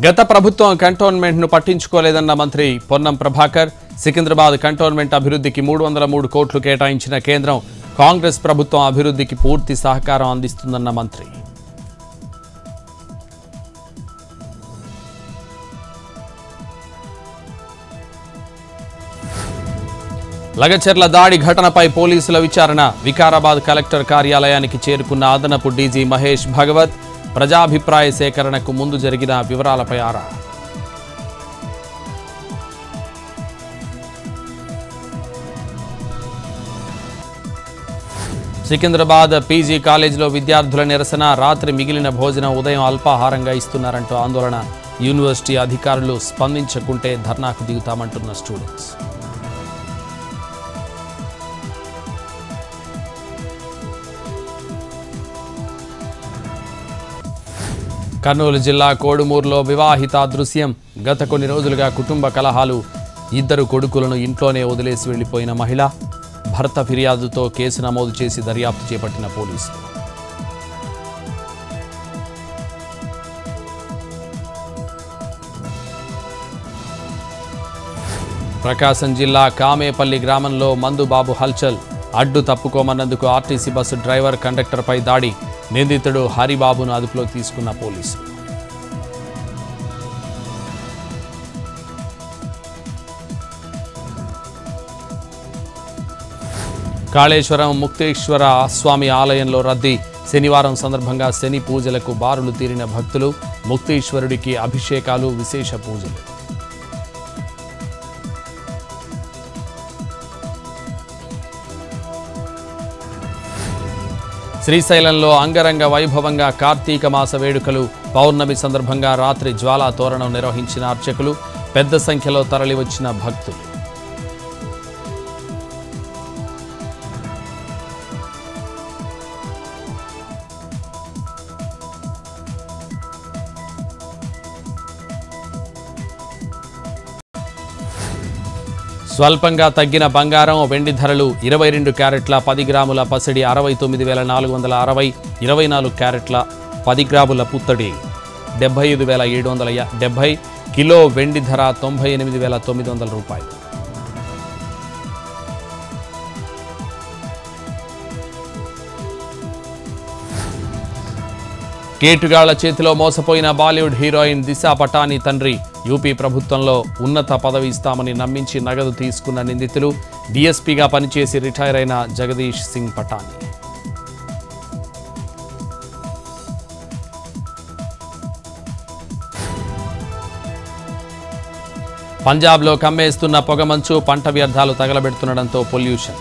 గత ప్రభుత్వం కంటోన్మెంట్ ను పట్టించుకోలేదన్న మంత్రి పొన్నం ప్రభాకర్. సికింద్రాబాద్ కంటోన్మెంట్ అభివృద్ధికి 303 కోట్లు కేటాయించిన కేంద్రం కాంగ్రెస్ ప్రభుత్వం అభివృద్ధికి పూర్తి సహకారం అందిస్తుందన్న మంత్రి. లగచర్ల దాడి ఘటనపై పోలీసుల విచారణ. వికారాబాద్ కలెక్టర్ కార్యాలయానికి చేరుకున్న అదనపు డీజీ మహేష్ భగవత్ ప్రజాభిప్రాయ సేకరణకు ముందు జరిగిన వివరాలపై ఆరా. సికింద్రాబాద్ పీజీ కాలేజీలో విద్యార్థుల నిరసన. రాత్రి మిగిలిన భోజనం ఉదయం అల్పాహారంగా ఇస్తున్నారంటూ ఆందోళన. యూనివర్సిటీ అధికారులు స్పందించకుంటే ధర్నాకు దిగుతామంటున్న స్టూడెంట్స్. కర్నూలు జిల్లా కోడుమూరులో వివాహిత దృశ్యం. గత కొన్ని రోజులుగా కుటుంబ కలహాలు. 2 కొడుకులను ఇంట్లోనే వదిలేసి వెళ్లిపోయిన మహిళ. భర్త ఫిర్యాదుతో కేసు నమోదు చేసి దర్యాప్తు చేపట్టిన పోలీసులు. ప్రకాశం జిల్లా కామేపల్లి గ్రామంలో మందుబాబు హల్చల్. అడ్డు తప్పుకోమన్నందుకు ఆర్టీసీ బస్సు డ్రైవర్ కండక్టర్పై దాడి. నిందితుడు హరిబాబును అదుపులోకి తీసుకున్న పోలీసులు. కాళేశ్వరం ముక్తేశ్వర స్వామి ఆలయంలో రద్దీ. శనివారం సందర్భంగా శని పూజలకు బారులు తీరిన భక్తులు. ముక్తేశ్వరుడికి అభిషేకాలు, విశేష పూజలు. శ్రీశైలంలో అంగరంగ వైభవంగా కార్తీక మాస వేడుకలు. పౌర్ణమి సందర్భంగా రాత్రి జ్వాలా తోరణం నిర్వహించిన అర్చకులు. పెద్ద సంఖ్యలో తరలివచ్చిన భక్తులు. స్వల్పంగా తగ్గిన బంగారం, వెండి ధరలు. 22 క్యారెట్ల 10 గ్రాముల పసిడి 69,460, 24 క్యారెట్ల 10 గ్రాముల పుత్తడి 75,770, కిలో వెండి ధర 98,900 రూపాయలు. కేటుగాళ్ల చేతిలో మోసపోయిన బాలీవుడ్ హీరోయిన్ దిశా పటానీ తండ్రి. యూపీ ప్రభుత్వంలో ఉన్నత పదవి ఇస్తామని నమ్మించి నగదు తీసుకున్న నిందితులు. డీఎస్పీగా పనిచేసి రిటైర్ అయిన జగదీష్ సింగ్ పటానీ. పంజాబ్లో కమ్మేస్తున్న పొగమంచు. పంట వ్యర్థాలు తగలబెడుతుండటంతో పొల్యూషన్.